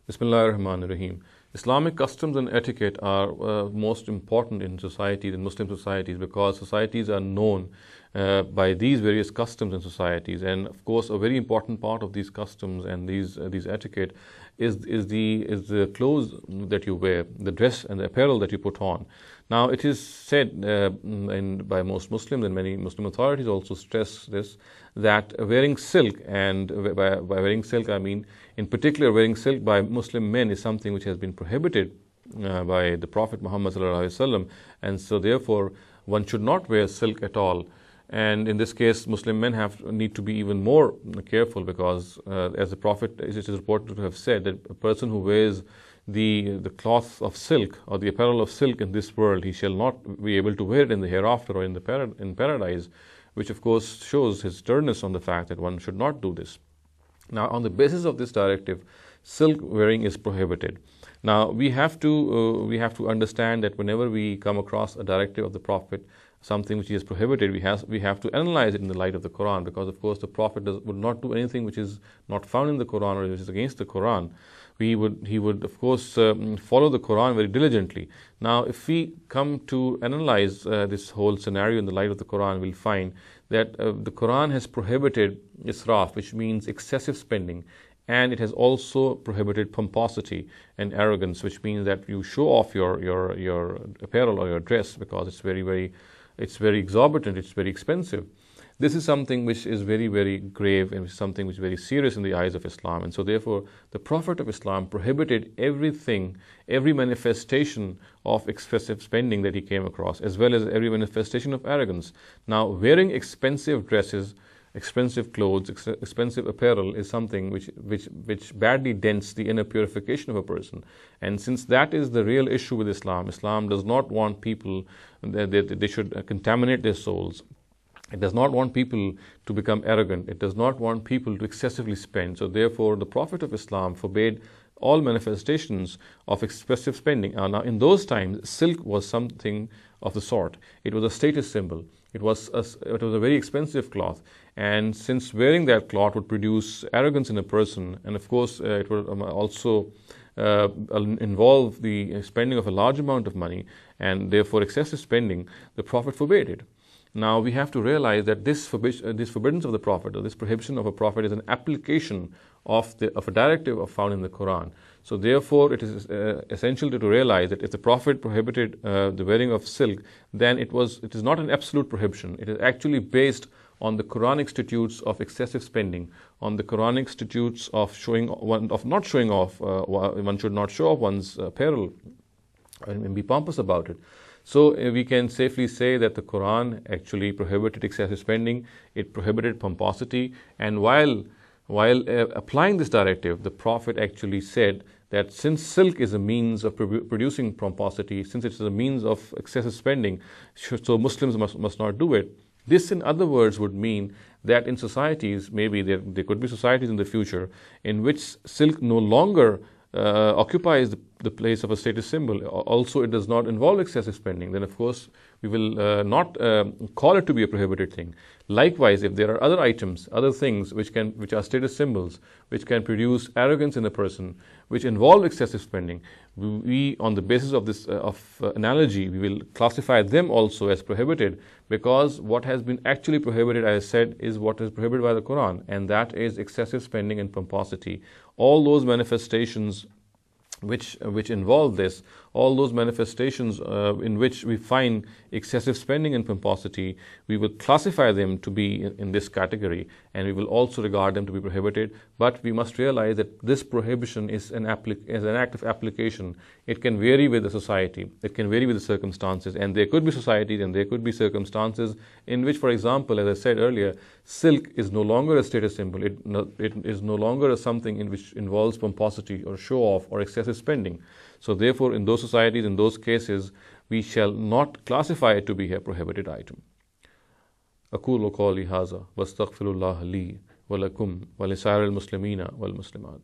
Bismillahirrahmanirrahim. Islamic customs and etiquette are most important in societies, in Muslim societies, because societies are known by these various customs and societies. And of course, a very important part of these customs and these etiquette is the clothes that you wear, the dress and the apparel that you put on. Now, it is said by most Muslims, and many Muslim authorities also stress this, that wearing silk, and by wearing silk I mean in particular wearing silk by Muslim men, is something which has been prohibited by the Prophet Muhammad ﷺ, and so therefore one should not wear silk at all. And in this case, Muslim men need to be even more careful, because as the Prophet it is reported to have said, that a person who wears the cloth of silk or the apparel of silk in this world, he shall not be able to wear it in the hereafter or in paradise, which of course shows his sternness on the fact that one should not do this. Now, on the basis of this directive, silk wearing is prohibited. Now, we have to understand that whenever we come across a directive of the Prophet, something which is prohibited, we have to analyze it in the light of the Quran, because of course the Prophet would not do anything which is not found in the Quran or which is against the Quran. He would of course follow the Quran very diligently. Now, if we come to analyze this whole scenario in the light of the Quran, we'll find that the Quran has prohibited israf, which means excessive spending, and it has also prohibited pomposity and arrogance, which means that you show off your apparel or your dress because it's very exorbitant, it's very expensive. This is something which is very grave, and something which is very serious in the eyes of Islam. And so therefore, the Prophet of Islam prohibited everything, every manifestation of excessive spending that he came across, as well as every manifestation of arrogance. Now, wearing expensive dresses, expensive clothes, expensive apparel is something which badly dents the inner purification of a person. And since that is the real issue with Islam, Islam does not want people that they should contaminate their souls. It does not want people to become arrogant. It does not want people to excessively spend. So therefore, the Prophet of Islam forbade all manifestations of excessive spending. Now, in those times, silk was something of the sort. It was a status symbol. It was a very expensive cloth. And since wearing that cloth would produce arrogance in a person, and of course it would also involve the spending of a large amount of money, and therefore excessive spending, the Prophet forbade it. Now, we have to realize that this forbiddance of the Prophet, or this prohibition of a Prophet, is an application of a directive found in the Quran. So therefore, it is essential to realize that if the Prophet prohibited the wearing of silk, then it is not an absolute prohibition. It is actually based on the Quranic statutes of excessive spending, on the Quranic statutes of not showing off. One should not show off one's apparel and be pompous about it. So we can safely say that the Quran actually prohibited excessive spending. It prohibited pomposity, and while applying this directive, the Prophet actually said that since silk is a means of producing pomposity, since it is a means of excessive spending, so Muslims must not do it. This, in other words, would mean that in societies, maybe there could be societies in the future in which silk no longer occupies the place of a status symbol. Also, it does not involve excessive spending. Then, of course, we will not call it to be a prohibited thing. Likewise, if there are other items, other things which are status symbols, which can produce arrogance in a person, which involve excessive spending, we on the basis of this analogy, we will classify them also as prohibited, because what has been actually prohibited, as I said, is what is prohibited by the Quran, and that is excessive spending and pomposity. All those manifestations which involve this, all those manifestations in which we find excessive spending and pomposity, we will classify them to be in this category, and we will also regard them to be prohibited. But we must realize that this prohibition is an act of application. It can vary with the society, it can vary with the circumstances, and there could be societies and there could be circumstances in which, for example, as I said earlier, silk is no longer a status symbol. It is no longer something in which involves pomposity or show off or excessive spending. So therefore, in those societies, in those cases, we shall not classify it to be a prohibited item. أقول قولي هذا واستغفر الله لي ولكم ولسائر المسلمين والمسلمات.